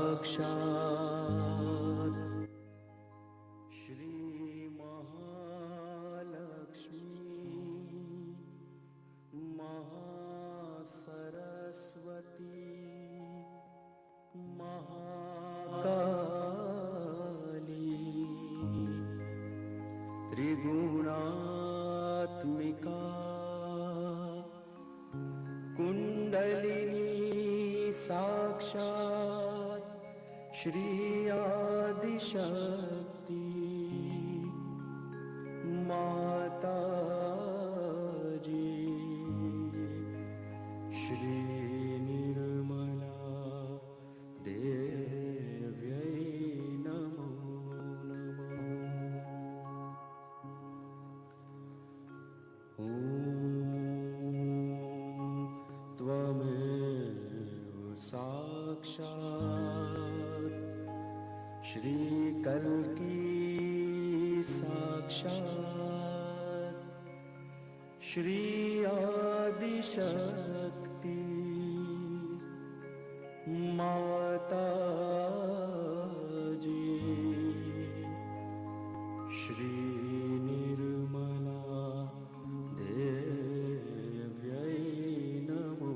साक्षात् श्री महालक्ष्मी महासरस्वती महाकाली त्रिगुणात्मिका कुंडलिनी साक्षात् श्री आदिशक्ति माताजी श्री निर्मला देव्यै नमो नमः। ॐ त्वमेव साक्षात् श्री कल्की साक्षात् श्री आदिशक्ति माताजी श्री निर्मला देव्यै नमो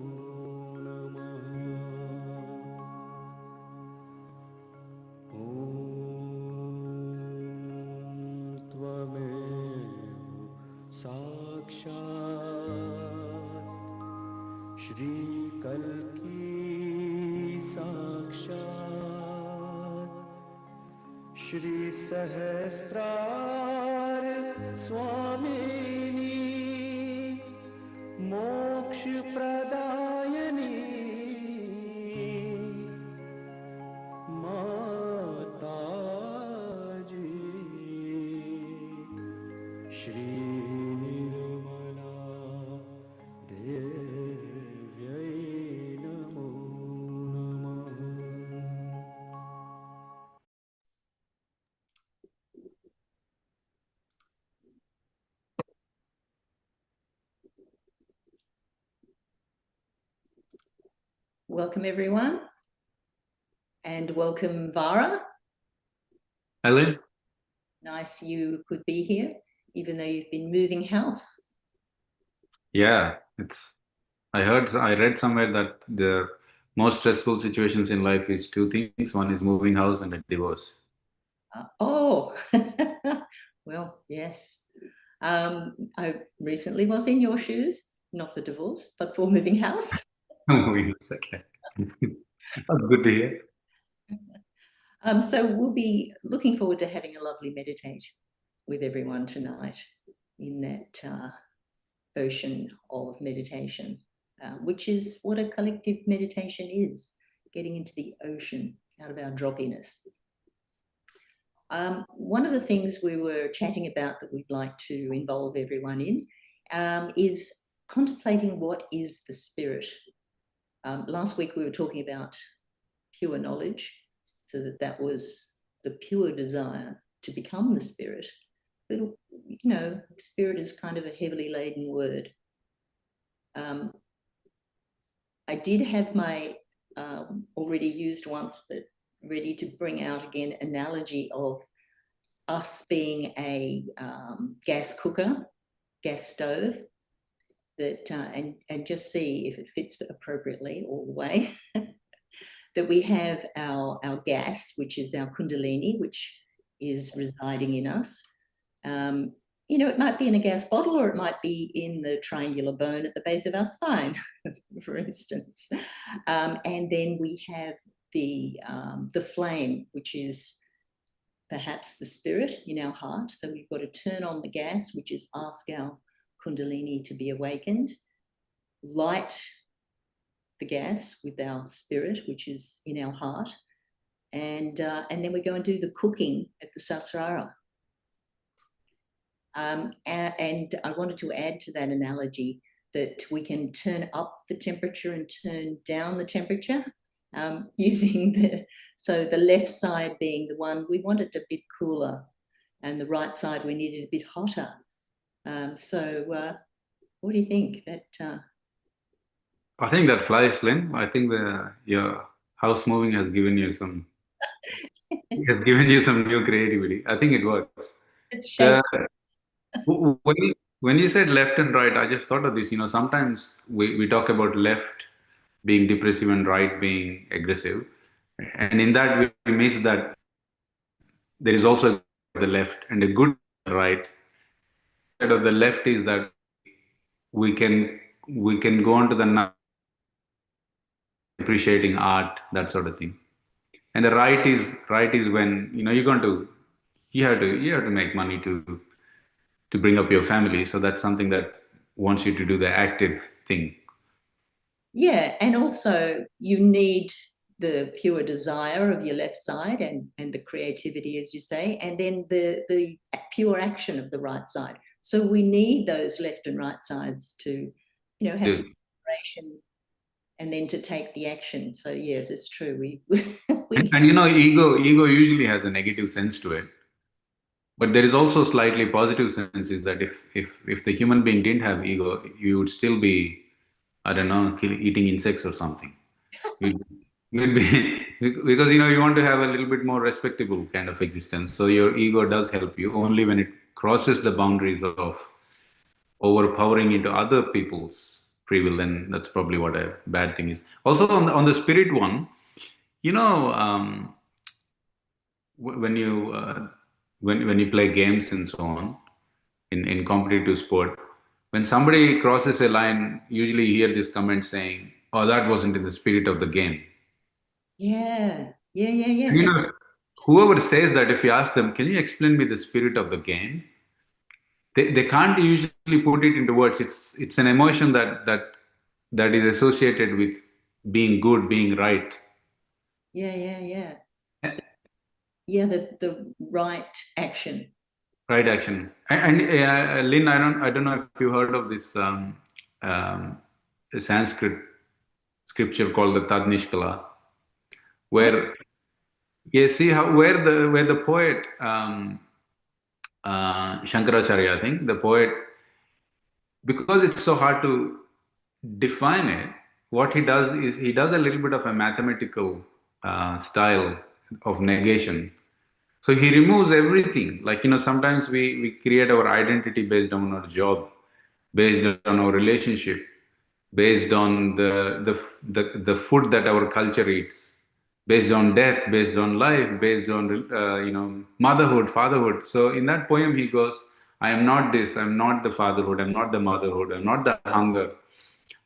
नमः। ॐ त्वमेव साक्षात् श्री कल्की साक्षात् श्री सहस्रार स्वामिनी मोक्ष प्रदायिनी माताजी श्री निर्मला देव्यै नमो नमः। Welcome everyone, and welcome Vara. Hello. Nice you could be here, even though you've been moving house. Yeah, I read somewhere that the most stressful situations in life is two things. One is moving house and a divorce. Oh, well, yes. I recently was in your shoes, not for divorce, but for moving house. Moving house, okay. That's good to hear. So we'll be looking forward to having a lovely meditate with everyone tonight in that ocean of meditation, which is what a collective meditation is, getting into the ocean out of our droppiness. One of the things we were chatting about that we'd like to involve everyone in is contemplating what is the spirit. Last week we were talking about pure knowledge, so that was the pure desire to become the spirit. But, you know, spirit is kind of a heavily laden word. I did have my already used once, but ready to bring out again, analogy of us being a gas cooker, gas stove, that and just see if it fits appropriately all the way. That we have our gas, which is our kundalini, which is residing in us. You know, it might be in a gas bottle, or it might be in the triangular bone at the base of our spine, for instance. And then we have the flame, which is perhaps the spirit in our heart. So we've got to turn on the gas, which is ask our kundalini to be awakened, light the gas with our spirit, which is in our heart, and then we go and do the cooking at the sasrara. And I wanted to add to that analogy that we can turn up the temperature and turn down the temperature, using the left side being the one we want it a bit cooler, and the right side we need it a bit hotter. What do you think? I think that flies, Lynn. I think your house moving has given you some new creativity. I think it works. It's The, shape. when you said left and right, I just thought of this. Sometimes we talk about left being depressive and right being aggressive, and in that we miss that there is also the left and a good right. Side of the left is that we can go on to the appreciating art, that sort of thing. And the right is when you have to make money to bring up your family. So that's something that wants you to do the active thing. Yeah, and also you need the pure desire of your left side and the creativity, as you say, and then the pure action of the right side. So we need those left and right sides to, have the inspiration and then to take the action. So yes, it's true. And ego usually has a negative sense to it. But there is also slightly positive sense is that if the human being didn't have ego, you would still be, I don't know, eating insects or something. You'd be because you want to have a little bit more respectable kind of existence. So your ego does help you only when it crosses the boundaries of overpowering into other people's free will. Then that's probably what a bad thing is. Also on the spirit one, you know. When you when you play games and so on in competitive sport, when somebody crosses a line, usually you hear this comment saying, "Oh, that wasn't in the spirit of the game." Yeah. And So whoever says that, if you ask them, "Can you explain me the spirit of the game?" They can't usually put it into words. It's an emotion that is associated with being good, being right. yeah. Yeah, the right action. Right action. And Lynn, I don't know if you heard of this um, Sanskrit scripture called the Tad Nishkala, Oh, where you see how where the poet Shankaracharya, I think the poet, because it's so hard to define it, what he does is he does a little bit of a mathematical style of negation. So he removes everything. Like, sometimes we create our identity based on our job, based on our relationship, based on the food that our culture eats, based on death, based on life, based on motherhood, fatherhood. So in that poem he goes, I am not this, I'm not the fatherhood, I'm not the motherhood, I'm not the hunger,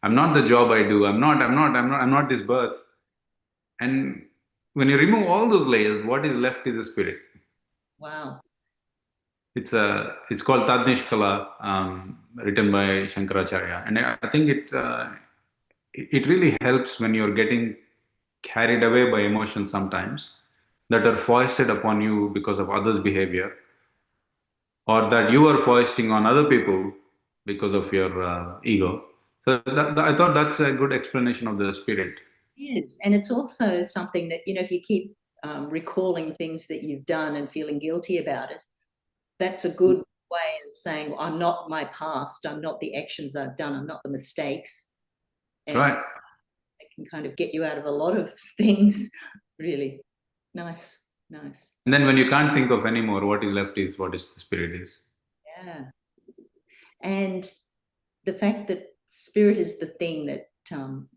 I'm not the job I do, I'm not this birth. And when you remove all those layers, what is left is a spirit. Wow. It's called Tadnishkala, written by Shankaracharya, and I think it really helps when you're getting carried away by emotions sometimes that are foisted upon you because of others' behavior, or that you are foisting on other people because of your ego. So I thought that's a good explanation of the spirit. Yes, and it's also something that, if you keep recalling things that you've done and feeling guilty about it, that's a good way of saying, well, I'm not my past, I'm not the actions I've done, I'm not the mistakes. And Right. it can kind of get you out of a lot of things. Really nice. And then when you can't think of anymore, what is left is what is the spirit is. Yeah. And the fact that spirit is the thing that,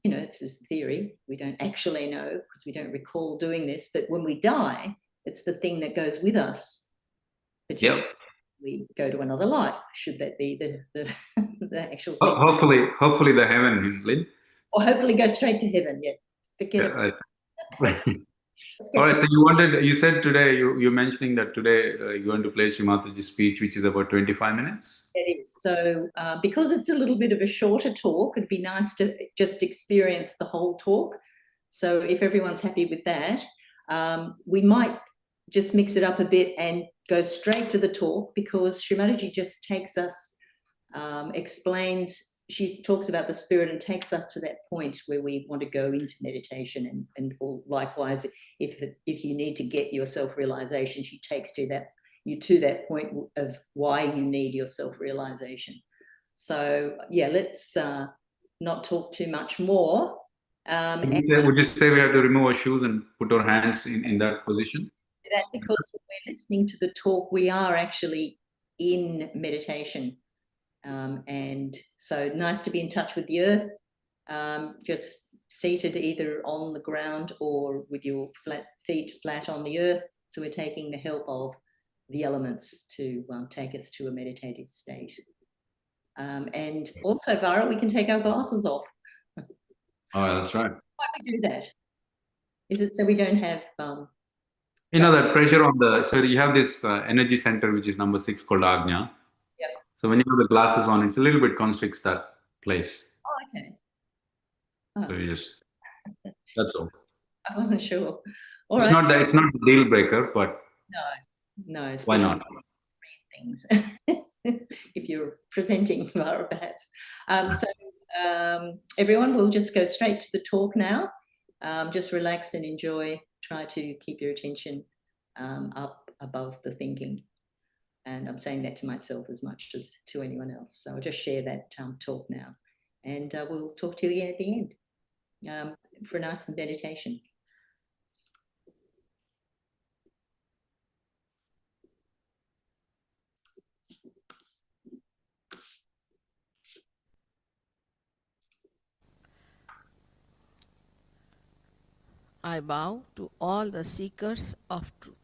this is theory, we don't actually know because we don't recall doing this, but when we die, it's the thing that goes with us. Yep. We go to another life, should that be the actual thing. Hopefully the heaven, Lynn. Or hopefully go straight to heaven. Yeah, forget it. All right. So you said today, you're mentioning that today you're going to play Shri Mataji's speech, which is about 25 minutes. It is. So because it's a little bit of a shorter talk, it'd be nice to just experience the whole talk. So if everyone's happy with that, we might just mix it up a bit and go straight to the talk, because Shri Mataji just takes us, she talks about the spirit and takes us to that point where we want to go into meditation, and likewise, if you need to get your self-realization, she takes you to that point of why you need your self-realization. So yeah, let's not talk too much more. Would you say we have to remove our shoes and put our hands in that position? That because when we're listening to the talk, we are actually in meditation. And so nice to be in touch with the earth, just seated either on the ground or with your feet flat on the earth. So we're taking the help of the elements to take us to a meditative state. And also, Vara, we can take our glasses off. Oh, that's right. Why do we do that? Is it so we don't have... that pressure on so you have this energy center, which is number 6, called Ajna. Yep. So when you have the glasses on, it's a little bit constricts that place. Oh, okay. Oh. So you that's all. I wasn't sure. All it's right. It's not a deal breaker, but no. Why not? Things if you're presenting Vara, perhaps. So everyone will just go straight to the talk now. Just relax and enjoy. Try to keep your attention up above the thinking. And I'm saying that to myself as much as to anyone else. So I'll just share that talk now. And we'll talk to you at the end for a nice meditation. I bow to all the seekers of truth.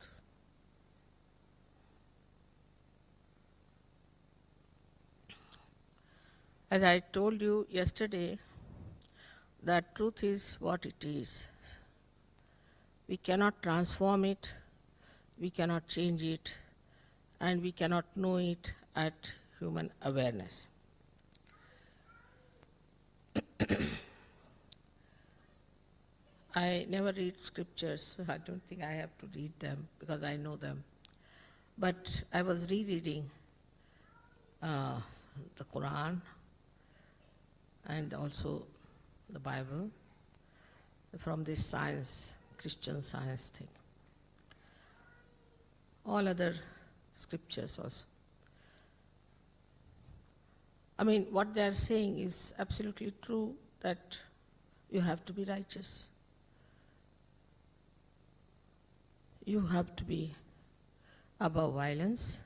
As I told you yesterday, that truth is what it is. We cannot transform it, we cannot change it, and we cannot know it at human awareness. I never read scriptures, so I don't think I have to read them because I know them. But I was rereading the Quran and also the Bible from this science, Christian science thing. All other scriptures also. I mean, what they are saying is absolutely true, that You have to be righteous. You have to be above violence.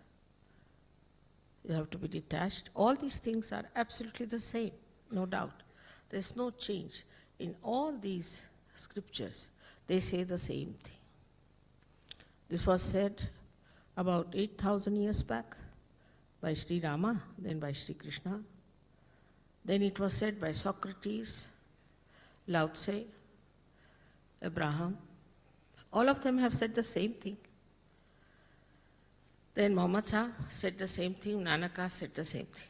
You have to be detached. All these things are absolutely the same, no doubt. There's no change. In all these scriptures, they say the same thing. This was said about 8,000 years back by Sri Rama, then by Sri Krishna. Then it was said by Socrates, Lao Tse, Abraham. All of them have said the same thing. Then Muhammad Sahib said the same thing, Nanaka said the same thing.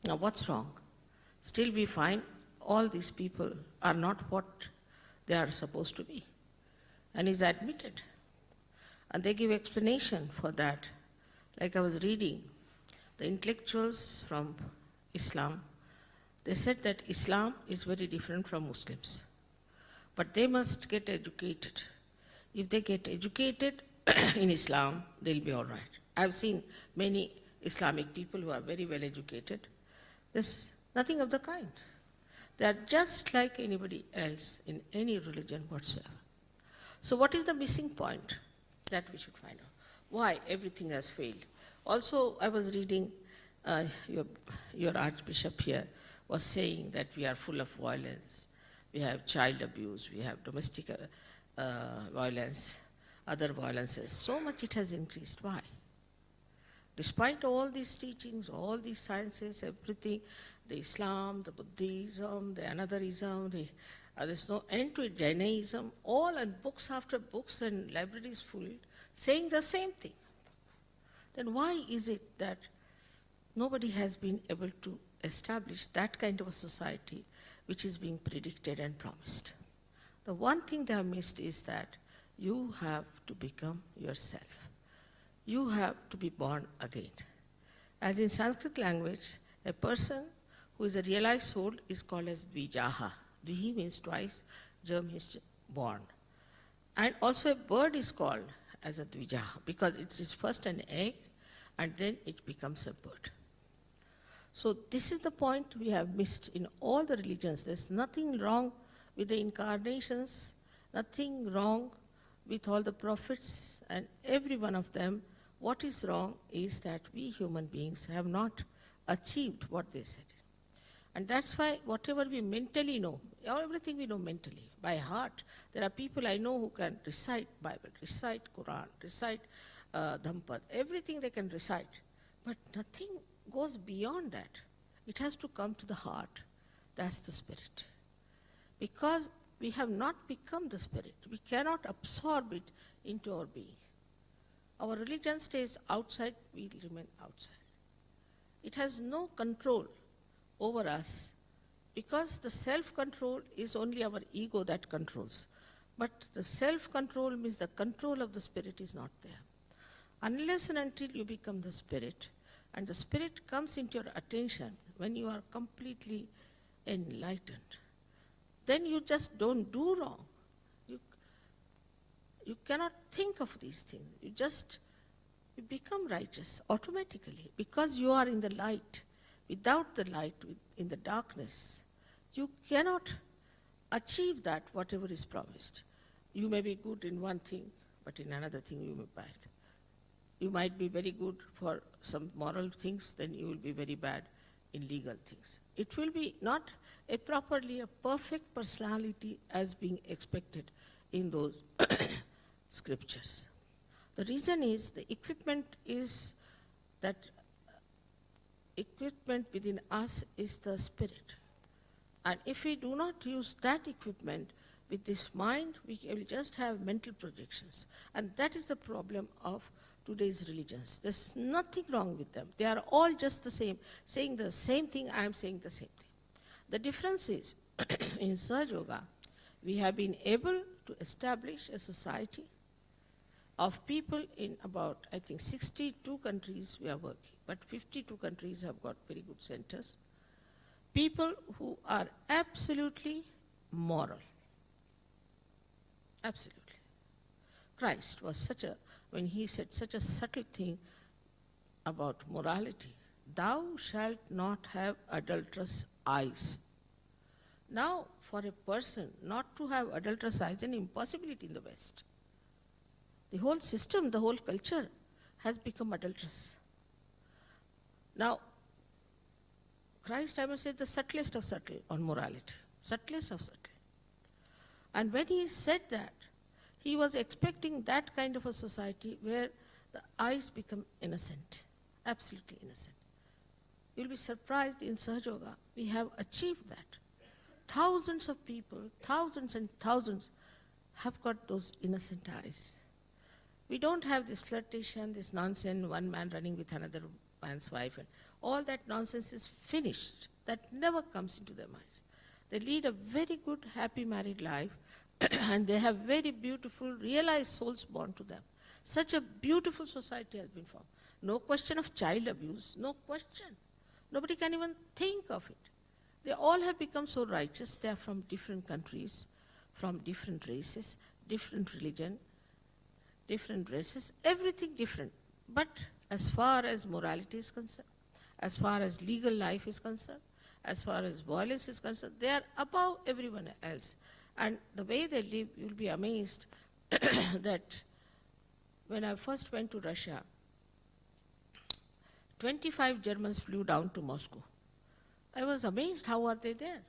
Now what's wrong? Still we find all these people are not what they are supposed to be. And it's admitted. And they give explanation for that. Like I was reading, the intellectuals from Islam, they said that Islam is very different from Muslims. But they must get educated. If they get educated in Islam, they'll be all right. I've seen many Islamic people who are very well educated. There's nothing of the kind. They are just like anybody else in any religion whatsoever. So what is the missing point? That we should find out. Why everything has failed. Also, I was reading your Archbishop here was saying that we are full of violence. We have child abuse, we have domestic violence, other violences. So much it has increased. Why? Despite all these teachings, all these sciences, everything, the Islam, the Buddhism, the Anatherism, there's no end to it, Jainism, all and books after books and libraries full, saying the same thing. Then why is it that nobody has been able to establish that kind of a society which is being predicted and promised? The one thing they have missed is that you have to become yourself. You have to be born again. As in Sanskrit language, a person who is a realized soul is called as Dvijaha. Dvihi means twice, Ja means born. And also a bird is called as a Dvijaha because it is first an egg and then it becomes a bird. So this is the point we have missed in all the religions. There's nothing wrong with the incarnations, nothing wrong with all the prophets and every one of them. What is wrong is that we human beings have not achieved what they said. And that's why whatever we mentally know, everything we know mentally, by heart, there are people I know who can recite Bible, recite Quran, recite Dhampad, everything they can recite. But nothing goes beyond that. It has to come to the heart. That's the spirit. Because we have not become the spirit. We cannot absorb it into our being. Our religion stays outside, we remain outside. It has no control over us because the self-control is only our ego that controls. But the self-control means the control of the spirit is not there. Unless and until you become the spirit, and the spirit comes into your attention when you are completely enlightened, then you just don't do wrong. You cannot think of these things. You become righteous automatically because you are in the light. Without the light, in the darkness, you cannot achieve that whatever is promised. You may be good in one thing, but in another thing you may be bad. You might be very good for some moral things, then you will be very bad in legal things. It will be not a perfect personality as being expected in those scriptures. The reason is the equipment within us is the spirit. And if we do not use that equipment with this mind, we will just have mental projections. And that is the problem of today's religions. There's nothing wrong with them. They are all just the same, saying the same thing, I am saying the same thing. The difference is, in Sahaja Yoga, we have been able to establish a society of people in about, I think, 62 countries we are working, but 52 countries have got very good centers. People who are absolutely moral. Absolutely. Christ was when he said such a subtle thing about morality, thou shalt not have adulterous eyes. Now, for a person not to have adulterous eyes is an impossibility in the West. The whole system, the whole culture has become adulterous. Now, Christ, I must say, the subtlest of subtle on morality, subtlest of subtle. And when he said that, he was expecting that kind of a society where the eyes become innocent, absolutely innocent. You'll be surprised in Sahaja Yoga, we have achieved that. Thousands of people, thousands and thousands, have got those innocent eyes. We don't have this flirtation, this nonsense, one man running with another man's wife. And all that nonsense is finished. That never comes into their minds. They lead a very good, happy married life, and they have very beautiful, realized souls born to them. Such a beautiful society has been formed. No question of child abuse, no question. Nobody can even think of it. They all have become so righteous. They are from different countries, from different races, different religion, different races, everything different. But as far as morality is concerned, as far as legal life is concerned, as far as violence is concerned, they are above everyone else. And the way they live, you'll be amazed that when I first went to Russia, 25 Germans flew down to Moscow. I was amazed, how are they there?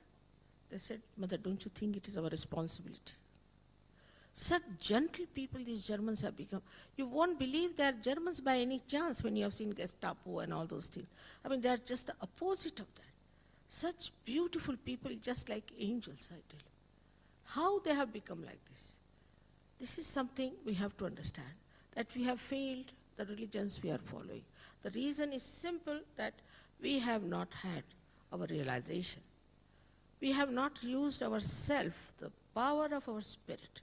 They said, Mother, don't you think it is our responsibility? Such gentle people these Germans have become. You won't believe they are Germans by any chance when you have seen Gestapo and all those things. I mean, they are just the opposite of that. Such beautiful people, just like angels, I tell you. How they have become like this? This is something we have to understand, that we have failed the religions we are following. The reason is simple, that we have not had our realization. We have not used our self, the power of our spirit.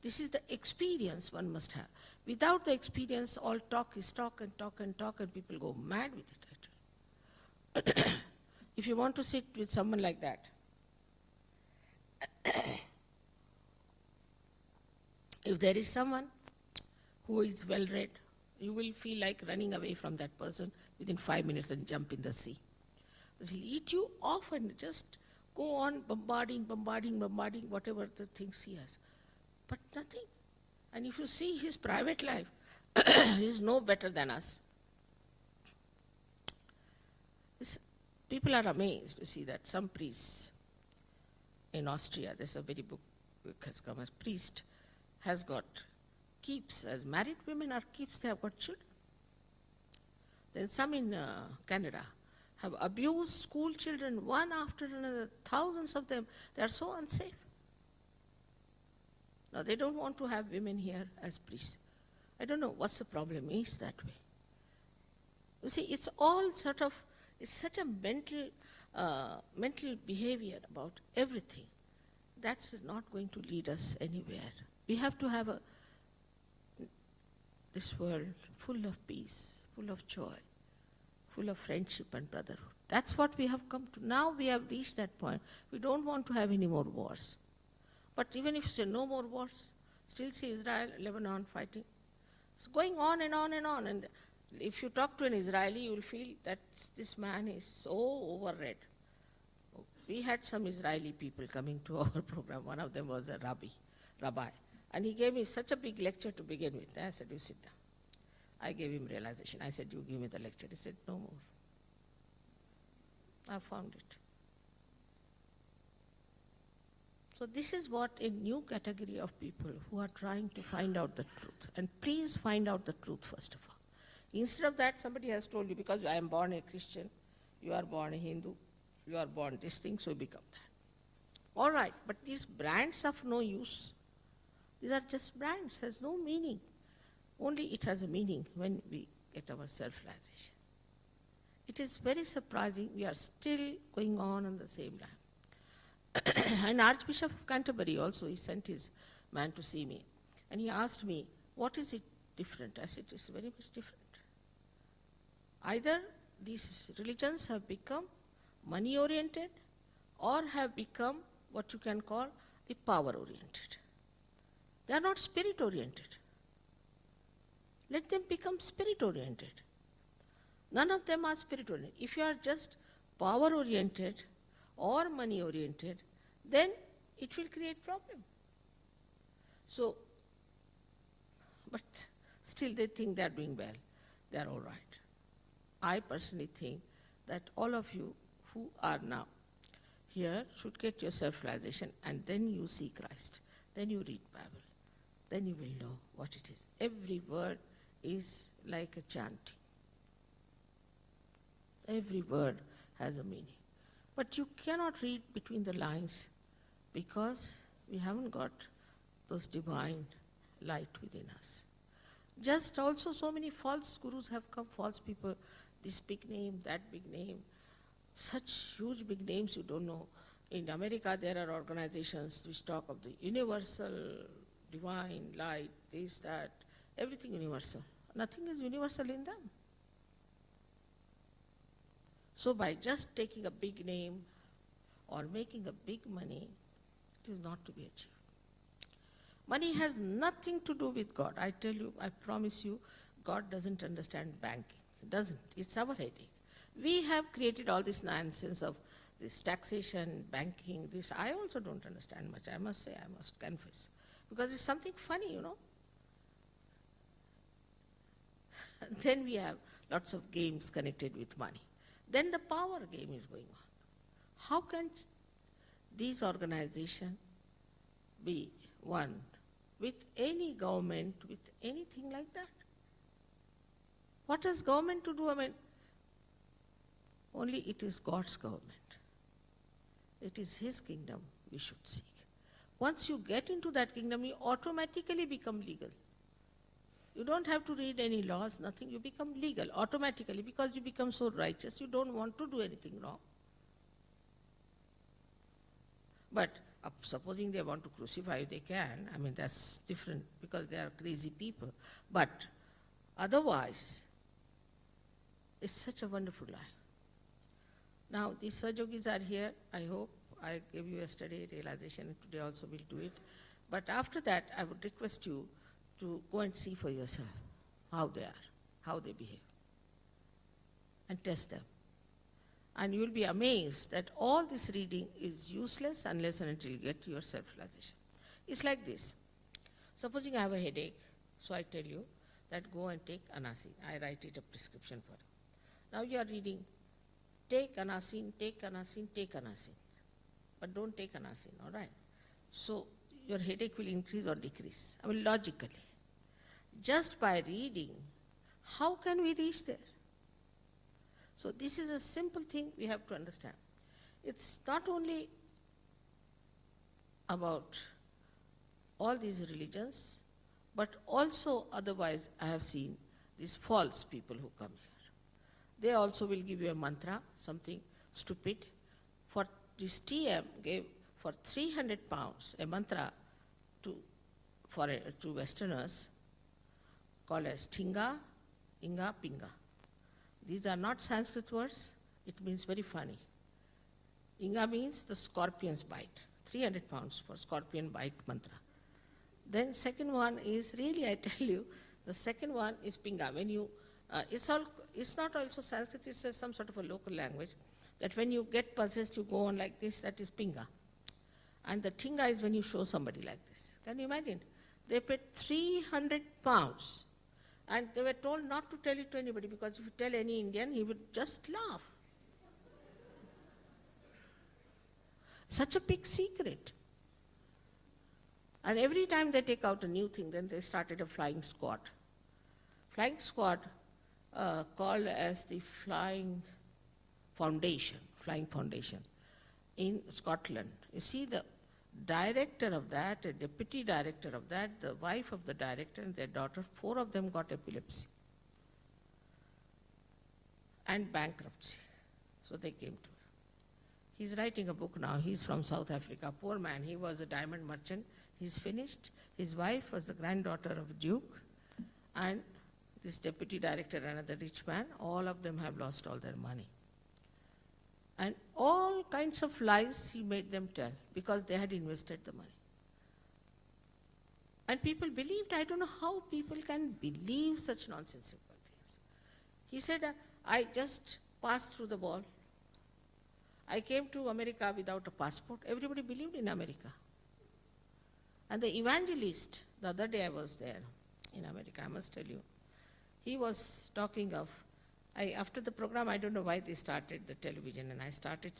This is the experience one must have. Without the experience, all talk is talk and talk and talk, and people go mad with it. If you want to sit with someone like that, if there is someone who is well read, you will feel like running away from that person within 5 minutes and jump in the sea. He'll eat you off and just go on bombarding whatever the things he has. But nothing. And if you see his private life, he's no better than us. People are amazed to see that some priests in Austria, there's a very book has come as priest, has got keeps, as married women are keeps, they have got children. Then some in Canada have abused school children, one after another, thousands of them. They are so unsafe. Now they don't want to have women here as priests. I don't know what's the problem is that way. You see, it's all sort of, it's such a mental behavior about everything. That's not going to lead us anywhere. We have to have this world full of peace, full of joy, full of friendship and brotherhood. That's what we have come to. Now we have reached that point. We don't want to have any more wars. But even if you say no more wars, still see Israel, Lebanon fighting. It's going on and on and on. And if you talk to an Israeli, you will feel that this man is so overread. We had some Israeli people coming to our program. One of them was a rabbi. And he gave me such a big lecture to begin with. I said, you sit down. I gave him realization. I said, you give me the lecture. He said, no more. I found it. So this is what a new category of people who are trying to find out the truth. And please find out the truth first of all. Instead of that, somebody has told you, because I am born a Christian, you are born a Hindu, you are born this thing, so you become that. All right, but these brands have no use. These are just brands, has no meaning. Only it has a meaning when we get our self-realization. It is very surprising, we are still going on the same line. And Archbishop of Canterbury also, he sent his man to see me. And he asked me, what is it different? I said, it is very much different. Either these religions have become money-oriented or have become what you can call the power-oriented. They are not spirit-oriented. Let them become spirit-oriented. None of them are spirit-oriented. If you are just power-oriented or money-oriented, then it will create problem. So, but still they think they are doing well. They are all right. I personally think that all of you who are now here should get your self-realization, and then you see Christ. Then you read Bible. Then you will know what it is. Every word is like a chanting. Every word has a meaning. But you cannot read between the lines because we haven't got those divine light within us. Just also so many false gurus have come, false people, this big name, that big name, such huge big names you don't know. In America there are organizations which talk of the universal, divine, light, this, that, everything universal. Nothing is universal in them. So by just taking a big name or making a big money, it is not to be achieved. Money has nothing to do with God. I tell you, I promise you, God doesn't understand banking. It doesn't. It's our headache. We have created all this nonsense of this taxation, banking, this. I also don't understand much, I must say, I must confess. Because it's something funny, you know. Then we have lots of games connected with money. Then the power game is going on. How can these organizations be one with any government, with anything like that? What has government to do? I mean, only it is God's government. It is His kingdom we should seek. Once you get into that kingdom, you automatically become legal. You don't have to read any laws, nothing. You become legal automatically because you become so righteous. You don't want to do anything wrong. But supposing they want to crucify you, they can. I mean, that's different because they are crazy people. But otherwise, it's such a wonderful life. Now, these Sahajogis are here. I hope I gave you yesterday realization, and today also we'll do it. But after that, I would request you to go and see for yourself how they are, how they behave, and test them. And you will be amazed that all this reading is useless unless and until you get your self-realization. It's like this. Supposing I have a headache, so I tell you that go and take Anasin. I write it a prescription for it. Now you are reading, take Anasin, take Anasin, take Anasin. But don't take Anasin, all right? So your headache will increase or decrease. I mean, logically. Just by reading, how can we reach there? So this is a simple thing we have to understand. It's not only about all these religions, but also otherwise I have seen these false people who come here. They also will give you a mantra, something stupid. For this TM gave for 300 pounds a mantra to Westerners called as Tinga, Inga, Pinga. These are not Sanskrit words. It means very funny. Inga means the scorpion's bite. 300 pounds for scorpion bite mantra. Then second one is, really I tell you, the second one is Pinga. When you, it's not also Sanskrit, it's some sort of a local language, that when you get possessed, you go on like this, that is Pinga. And the Tinga is when you show somebody like this. Can you imagine? They paid 300 pounds. And they were told not to tell it to anybody, because if you tell any Indian, he would just laugh. Such a big secret. And every time they take out a new thing, then they started a flying squad. Flying squad called as the Flying Foundation in Scotland. You see, the director of that, a deputy director of that, the wife of the director and their daughter, 4 of them got epilepsy and bankruptcy. So they came to him. He's writing a book now. He's from South Africa. Poor man. He was a diamond merchant. He's finished. His wife was the granddaughter of a duke. And this deputy director, another rich man, all of them have lost all their money. And all kinds of lies he made them tell because they had invested the money. And people believed. I don't know how people can believe such nonsensical things. He said, I just passed through the wall. I came to America without a passport. Everybody believed in America. And the evangelist, the other day I was there in America, I must tell you, he was talking of, after the program, I don't know why they started the television, and I started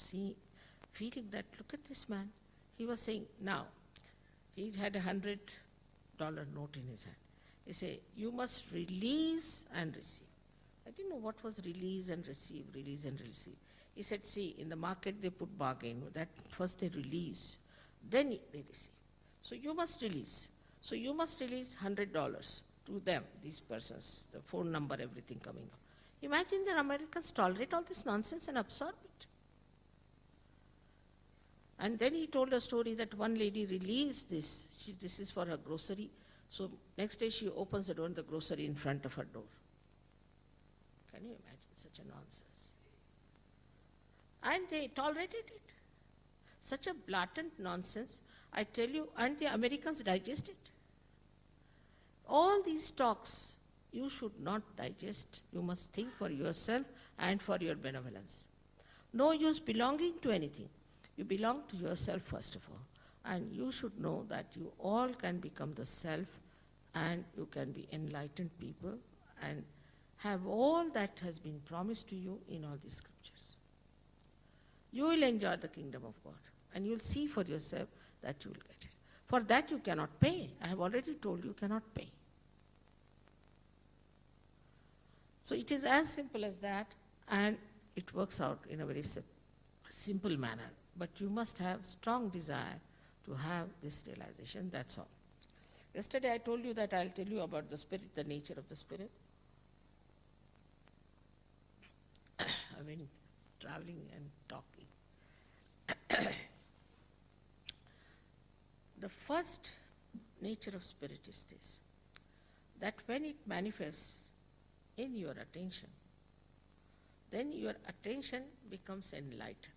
feeling that, look at this man. He was saying, now, he had $100 note in his hand. He said, you must release and receive. I didn't know what was release and receive, release and receive. He said, see, in the market they put bargain, that first they release, then they receive. So you must release. So you must release $100 to them, these persons, the phone number, everything coming up. Imagine the Americans tolerate all this nonsense and absorb it. And then he told a story that one lady released this. This is for her grocery. So next day she opens the door and the grocery in front of her door. Can you imagine such a nonsense? And they tolerated it. Such a blatant nonsense, I tell you, and the Americans digest it. All these talks, you should not digest. You must think for yourself and for your benevolence. No use belonging to anything. You belong to yourself first of all. And you should know that you all can become the self and you can be enlightened people and have all that has been promised to you in all these scriptures. You will enjoy the kingdom of God and you will see for yourself that you will get it. For that you cannot pay. I have already told you cannot pay. So it is as simple as that, and it works out in a very simple manner. But you must have strong desire to have this realization, that's all. Yesterday I told you that I'll tell you about the spirit, the nature of the spirit. I've been traveling and talking. The first nature of spirit is this, that when it manifests in your attention, then your attention becomes enlightened.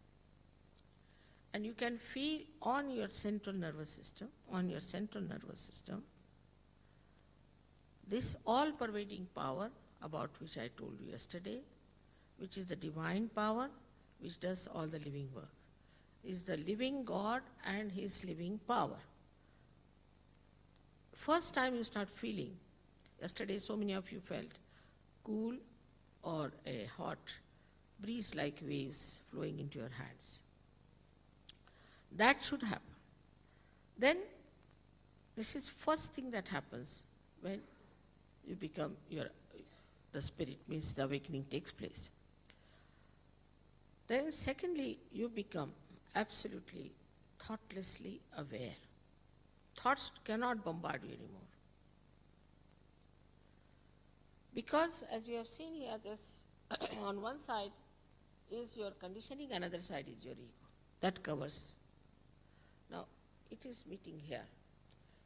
And you can feel on your central nervous system, this all-pervading power about which I told you yesterday, which is the divine power, which does all the living work, is the living God and His living power. First time you start feeling, yesterday so many of you felt cool or a hot breeze-like waves flowing into your hands. That should happen. Then, this is first thing that happens when you become the spirit, means the awakening takes place. Then secondly, you become absolutely thoughtlessly aware. Thoughts cannot bombard you anymore. Because as you have seen here, this on one side is your conditioning, another side is your ego. That covers. Now, it is meeting here.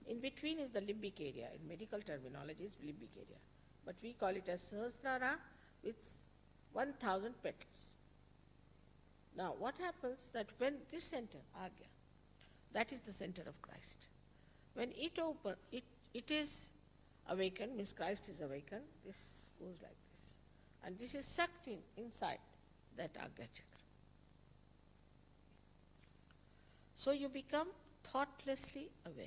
In between is the limbic area. In medical terminology, is limbic area. But we call it as Sahasrara with 1,000 petals. Now, what happens that when this center, Agya, that is the center of Christ. When it opens, it is awakened, means Christ is awakened, this goes like this. And this is sucked inside that Agya chakra. So you become thoughtlessly aware.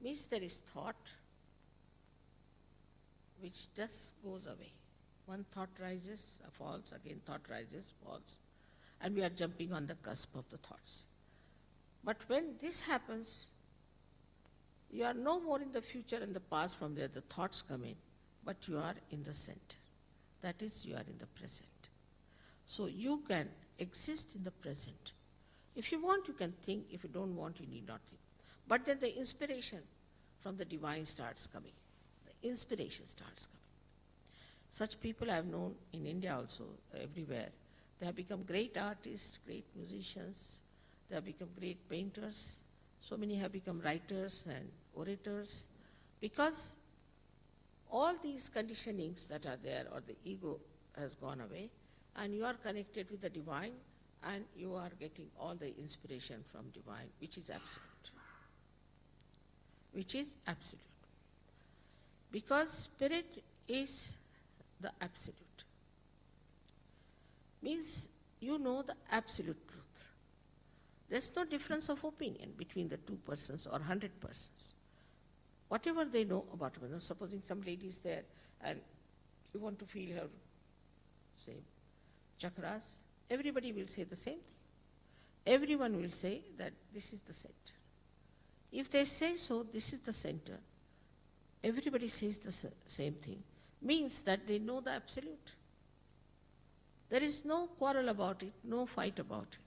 Means there is thought which just goes away. One thought rises, falls, again thought rises, falls. And we are jumping on the cusp of the thoughts. But when this happens, you are no more in the future and the past from where the thoughts come in, but you are in the center. That is, you are in the present. So you can exist in the present. If you want, you can think. If you don't want, you need not think. But then the inspiration from the divine starts coming. The inspiration starts coming. Such people I have known in India also, everywhere. They have become great artists, great musicians. They have become great painters. So many have become writers and orators. Because all these conditionings that are there, or the ego has gone away, and you are connected with the divine, and you are getting all the inspiration from divine, which is absolute. Which is absolute. Because spirit is the absolute. Means you know the absolute truth. There's no difference of opinion between the 2 persons or 100 persons. Whatever they know about women, supposing some lady is there and you want to feel her, say, chakras, everybody will say the same thing. Everyone will say that this is the center. If they say so, this is the center, everybody says the same thing, means that they know the absolute. There is no quarrel about it, no fight about it.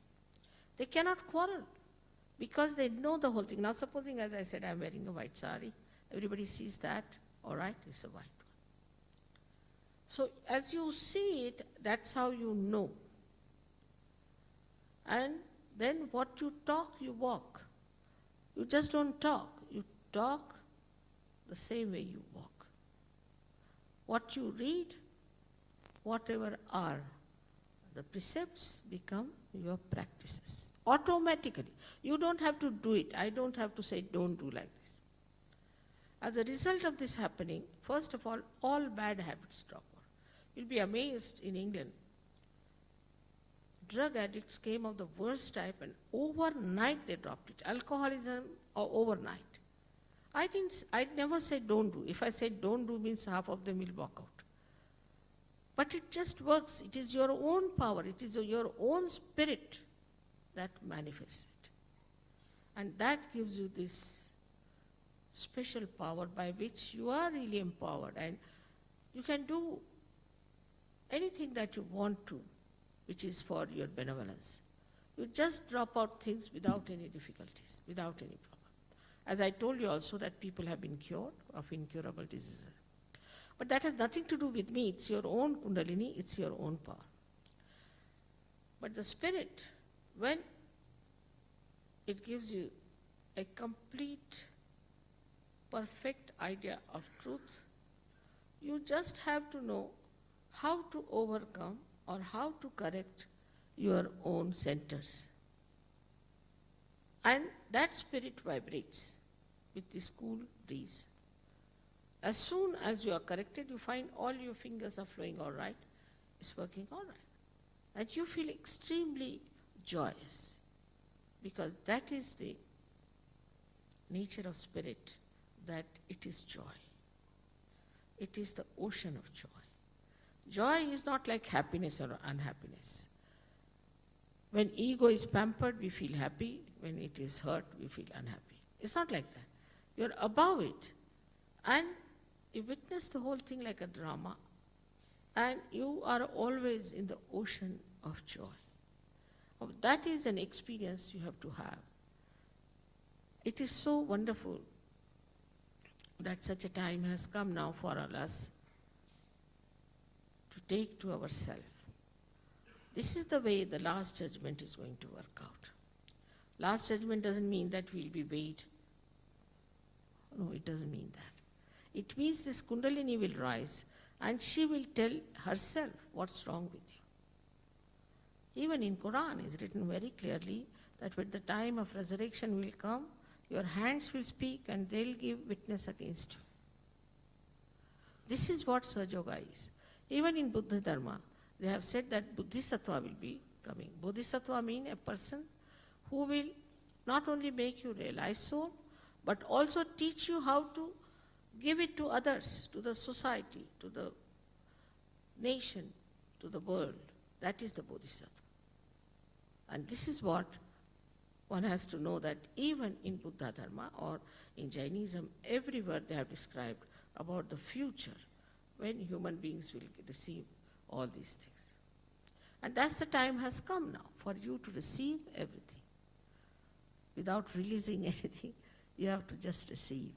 They cannot quarrel because they know the whole thing. Now supposing, as I said, I'm wearing a white sari, everybody sees that, all right, it's a white one. So as you see it, that's how you know. And then what you talk, you walk. You just don't talk, you talk the same way you walk. What you read, whatever are the precepts, become your practices. Automatically. You don't have to do it. I don't have to say, don't do like this. As a result of this happening, first of all bad habits drop off. You'll be amazed in England. Drug addicts came of the worst type and overnight they dropped it. Alcoholism or overnight. I never said don't do. If I said don't do, means half of them will walk out. But it just works. It is your own power. It is your own spirit that manifests it. And that gives you this special power by which you are really empowered and you can do anything that you want to, which is for your benevolence. You just drop out things without any difficulties, without any problem. As I told you also that people have been cured of incurable diseases. But that has nothing to do with me. It's your own Kundalini, it's your own power. But the spirit, when it gives you a complete, perfect idea of truth, you just have to know how to overcome or how to correct your own centers. And that spirit vibrates with this cool breeze. As soon as you are corrected, you find all your fingers are flowing all right, it's working all right. And you feel extremely joyous because that is the nature of spirit, that it is joy. It is the ocean of joy. Joy is not like happiness or unhappiness. When ego is pampered, we feel happy. When it is hurt, we feel unhappy. It's not like that. You're above it. And you witness the whole thing like a drama. And you are always in the ocean of joy. That is an experience you have to have. It is so wonderful that such a time has come now for us to take to ourselves. This is the way the last judgment is going to work out. Last judgment doesn't mean that we'll be weighed. No, it doesn't mean that. It means this Kundalini will rise and she will tell herself what's wrong with you. Even in Quran is written very clearly that when the time of resurrection will come, your hands will speak and they'll give witness against you. This is what Sahaja Yoga is. Even in Buddha Dharma, they have said that Bodhisattva will be coming. Bodhisattva means a person who will not only make you realize soul, but also teach you how to give it to others, to the society, to the nation, to the world. That is the Bodhisattva. And this is what one has to know, that even in Buddha Dharma or in Jainism, everywhere they have described about the future when human beings will receive all these things. And that's the time has come now for you to receive everything. Without releasing anything, you have to just receive.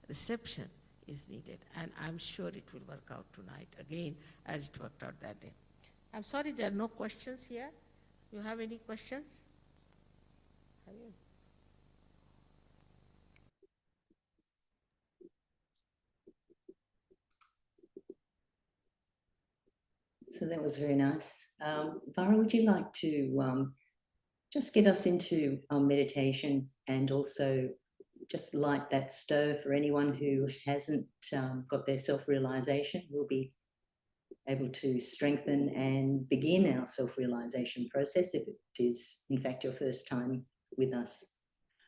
Reception is needed, and I'm sure it will work out tonight again as it worked out that day. I'm sorry there are no questions here. You have any questions? Have you? So that was very nice. Vara, would you like to just get us into meditation and also just light that stove for anyone who hasn't got their self-realization? We'll be able to strengthen and begin our self-realization process if it is, in fact, your first time with us.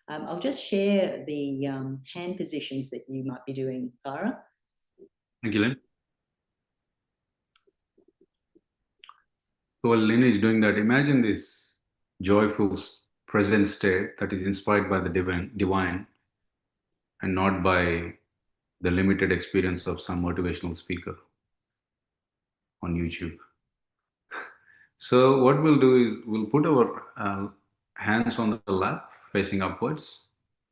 I'll just share the hand positions that you might be doing, Farah. Thank you, Lynn. So while Lynn is doing that, imagine this joyful present state that is inspired by the divine and not by the limited experience of some motivational speaker on YouTube. So what we'll do is we'll put our hands on the lap facing upwards.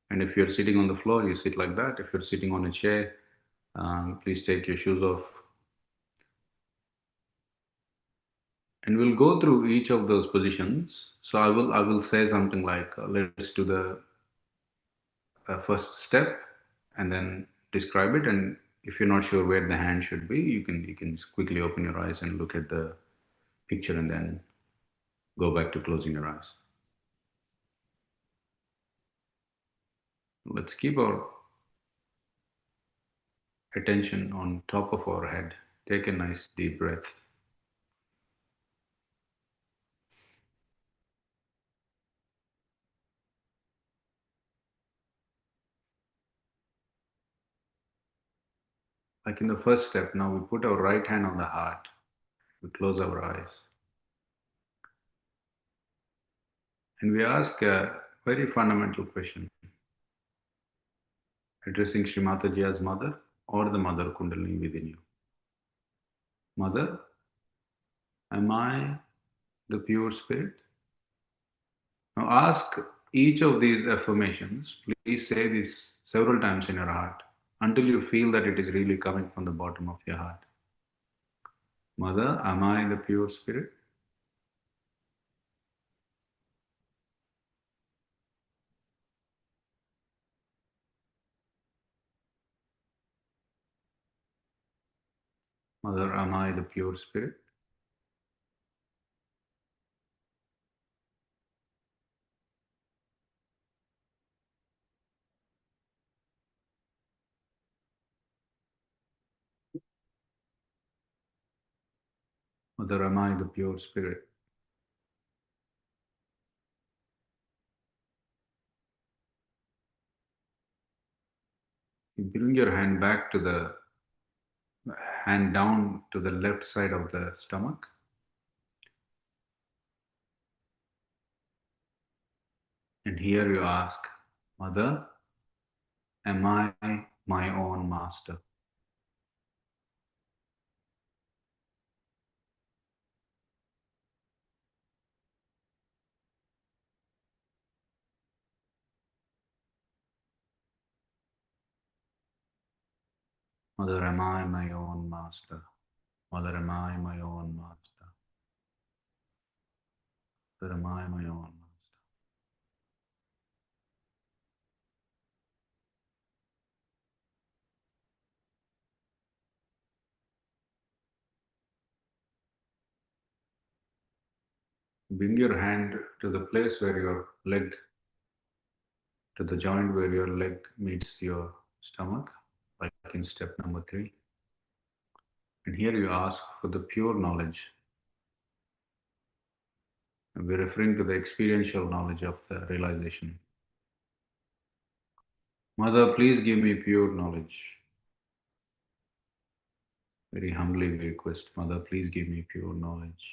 And if you're sitting on the floor, you sit like that. If you're sitting on a chair, please take your shoes off. And we'll go through each of those positions. So I will say something like, let's do the first step and then describe it. And if you're not sure where the hand should be, you can just quickly open your eyes and look at the picture and then go back to closing your eyes. Let's keep our attention on top of our head. Take a nice deep breath. Like in the first step, now we put our right hand on the heart. We close our eyes. And we ask a very fundamental question, addressing Shri Mataji as Mother or the Mother Kundalini within you. Mother, am I the pure spirit? Now ask each of these affirmations. Please say this several times in your heart until you feel that it is really coming from the bottom of your heart. Mother, am I the pure spirit? Mother, am I the pure spirit? Mother, am I the pure spirit? You bring your hand back to the hand down to the left side of the stomach. And here you ask, Mother, am I my own master? Mother, am I my own master? Mother, am I my own master? Mother, am I my own master? Bring your hand to the place where your leg, to the joint where your leg meets your stomach, like in step number 3. And here you ask for the pure knowledge. And we're referring to the experiential knowledge of the realization. Mother, please give me pure knowledge. Very humbly we request, Mother, please give me pure knowledge.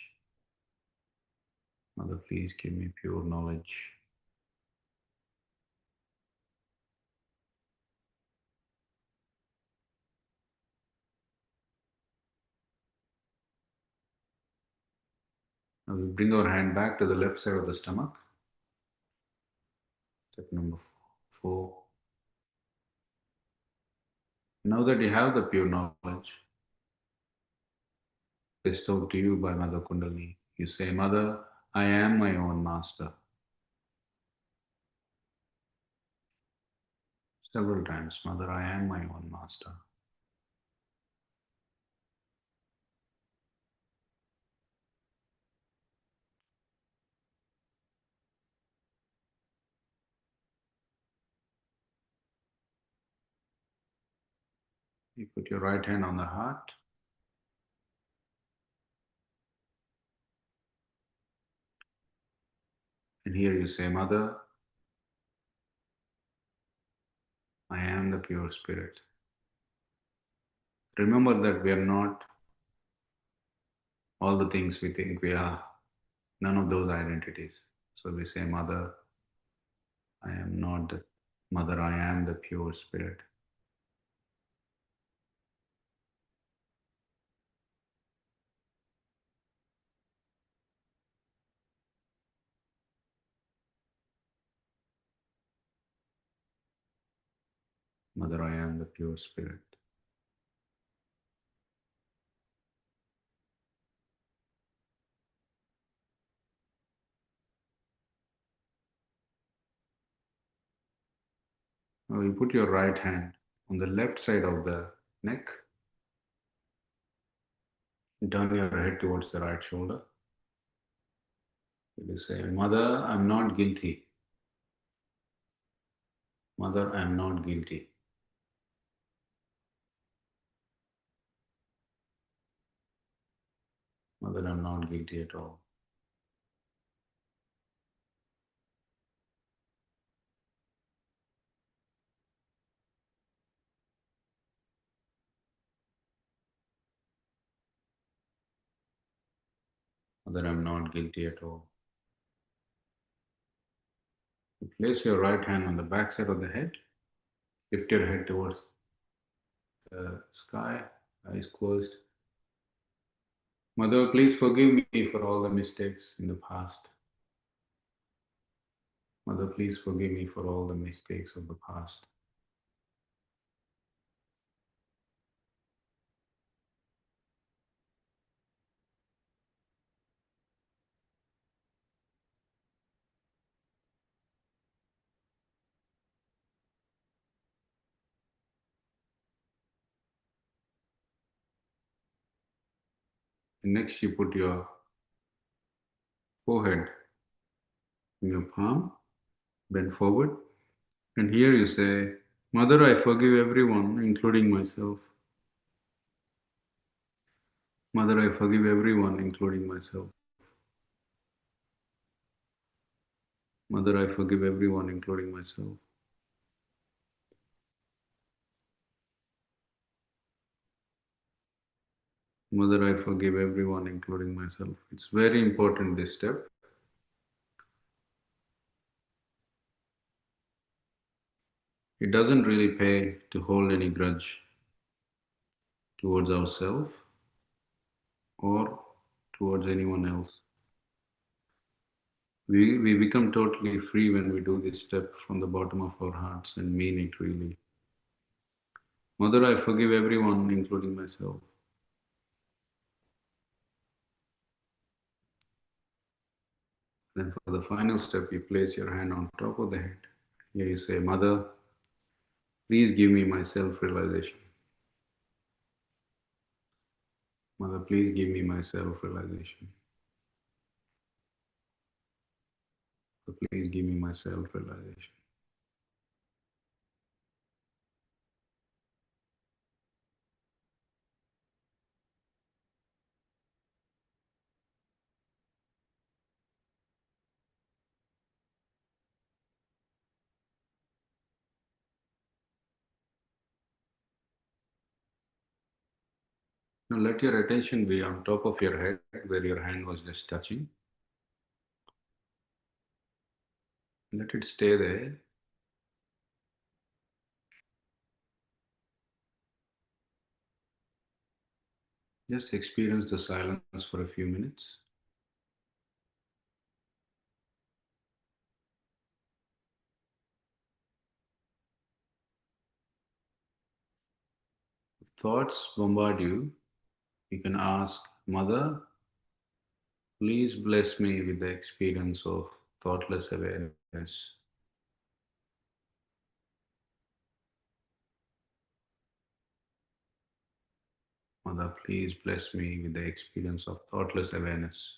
Mother, please give me pure knowledge. Now we bring our hand back to the left side of the stomach. Step number 4. Now that you have the pure knowledge bestowed to you by Mother Kundalini, you say, Mother, I am my own master. Several times, Mother, I am my own master. You put your right hand on the heart. And here you say, Mother, I am the pure spirit. Remember that we are not all the things we think we are, none of those identities. So we say, Mother, I am not the Mother, I am the pure spirit. Mother, I am the pure spirit. Now you put your right hand on the left side of the neck, and turn your head towards the right shoulder. You say, Mother, I'm not guilty. Mother, I'm not guilty. Mother, I'm not guilty at all. Mother, I'm not guilty at all. You place your right hand on the back side of the head. Lift your head towards the sky, eyes closed. Mother, please forgive me for all the mistakes in the past. Mother, please forgive me for all the mistakes of the past. And next, you put your forehead in your palm, bend forward. And here you say, Mother, I forgive everyone, including myself. Mother, I forgive everyone, including myself. Mother, I forgive everyone, including myself. Mother, I forgive everyone, including myself. It's very important, this step. It doesn't really pay to hold any grudge towards ourselves or towards anyone else. We become totally free when we do this step from the bottom of our hearts and mean it really. Mother, I forgive everyone, including myself. Then for the final step, you place your hand on top of the head. Here you say, Mother, please give me my self-realization. Mother, please give me my self-realization. So please give me my self-realization. Now let your attention be on top of your head where your hand was just touching. Let it stay there. Just experience the silence for a few minutes. If thoughts bombard you, you can ask, Mother, please bless me with the experience of thoughtless awareness. Mother, please bless me with the experience of thoughtless awareness.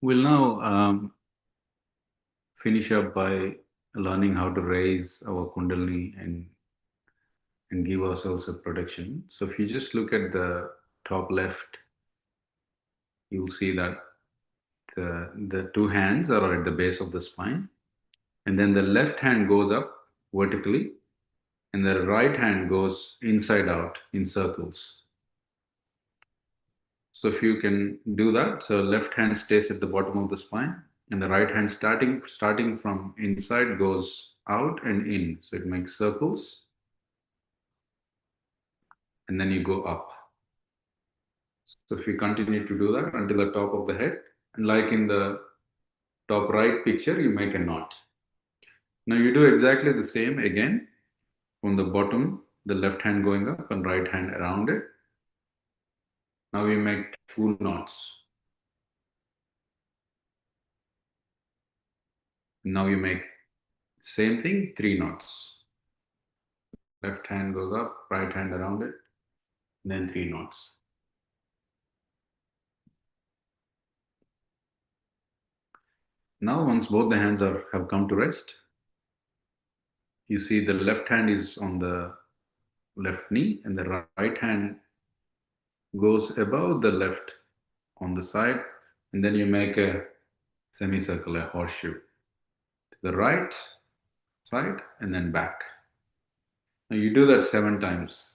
We'll now finish up by learning how to raise our Kundalini and give ourselves a protection. So if you just look at the top left, you'll see that the two hands are at the base of the spine, and then the left hand goes up vertically, and the right hand goes inside out in circles. So if you can do that, so left hand stays at the bottom of the spine, and the right hand starting from inside goes out and in. So it makes circles, and then you go up. So if you continue to do that until the top of the head, and like in the top right picture, you make a knot. Now you do exactly the same again from the bottom, the left hand going up and right hand around it. Now we make full knots. Now you make same thing, 3 knots. Left hand goes up, right hand around it, then 3 knots. Now once both the hands have come to rest, you see the left hand is on the left knee and the right hand goes above the left on the side, and then you make a semicircle, a horseshoe to the right side and then back. Now you do that 7 times.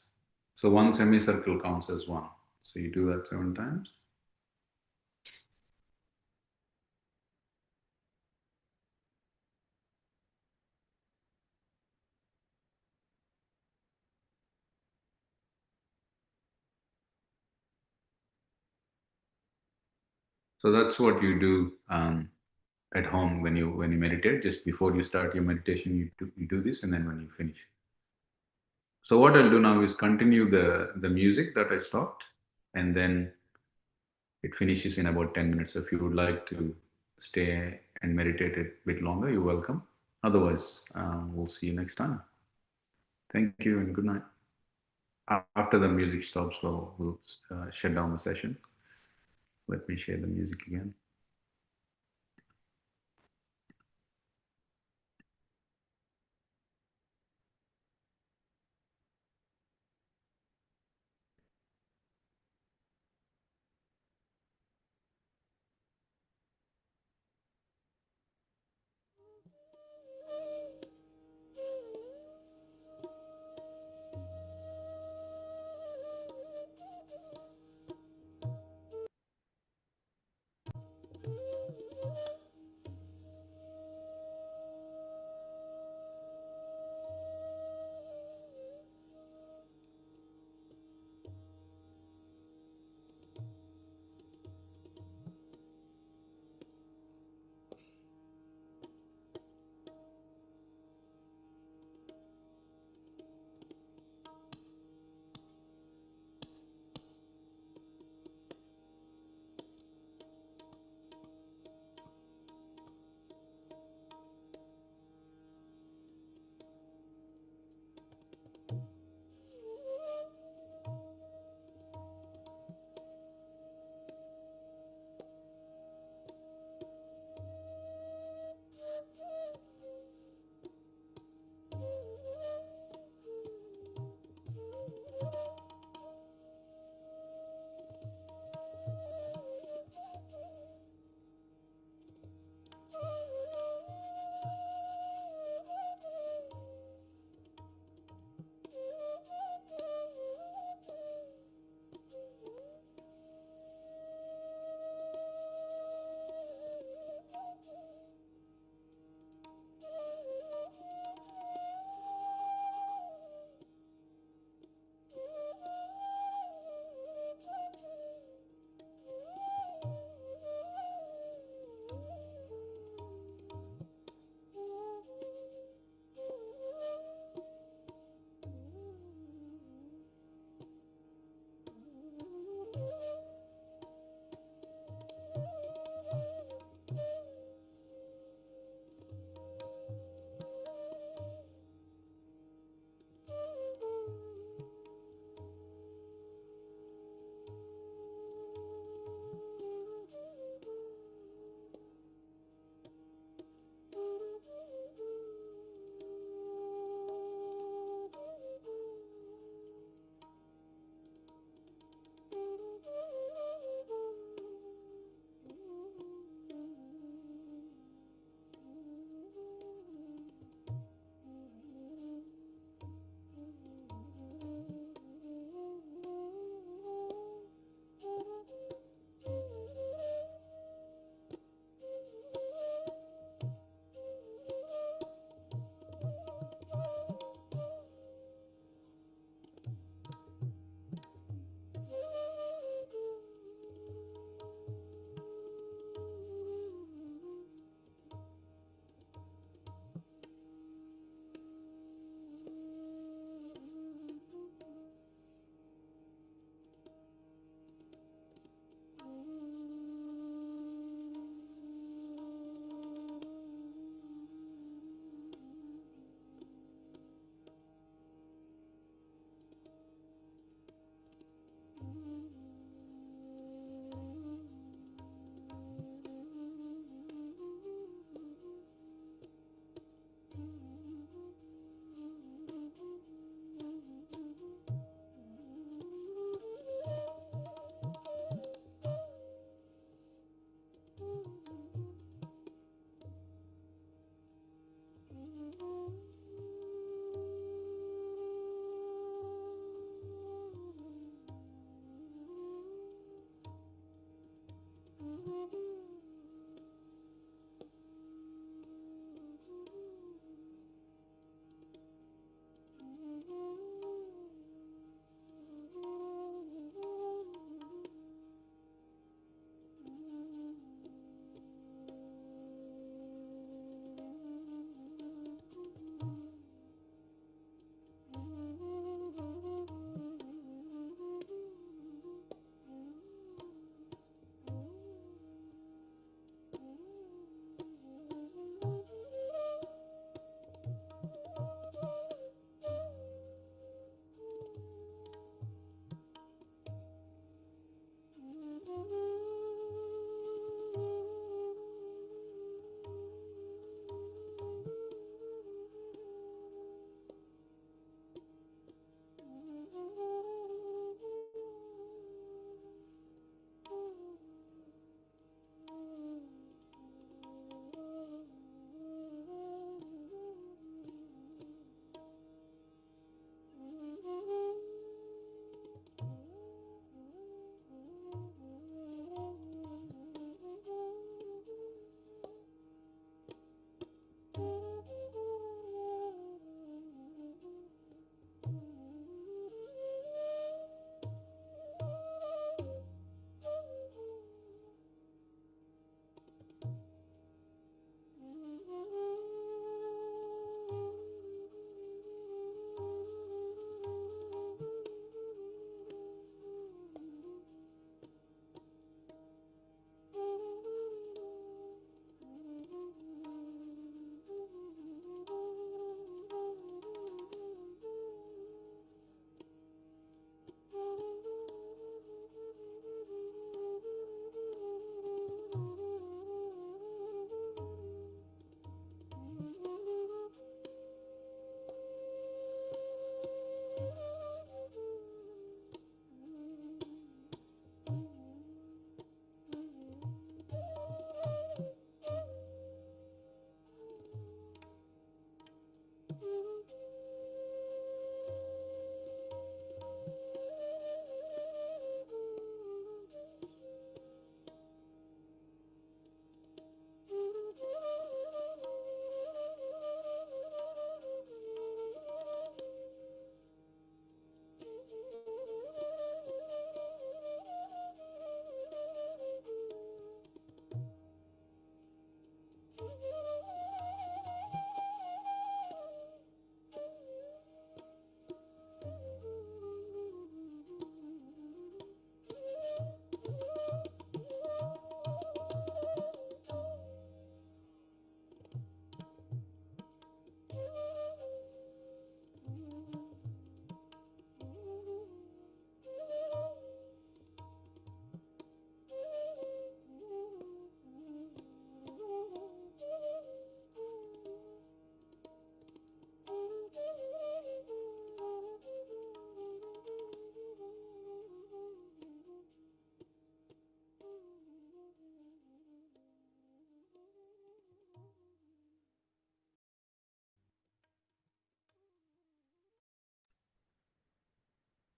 So one semicircle counts as 1. So you do that 7 times. So that's what you do at home when you meditate. Just before you start your meditation, you do this, and then when you finish. So what I'll do now is continue the music that I stopped, and then it finishes in about 10 minutes. So if you would like to stay and meditate a bit longer, you're welcome. Otherwise, we'll see you next time. Thank you and good night. After the music stops, we'll shut down the session. Let me share the music again.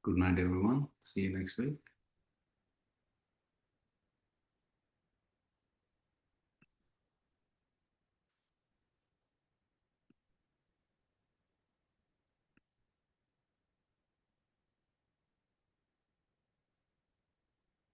Good night, everyone. See you next week.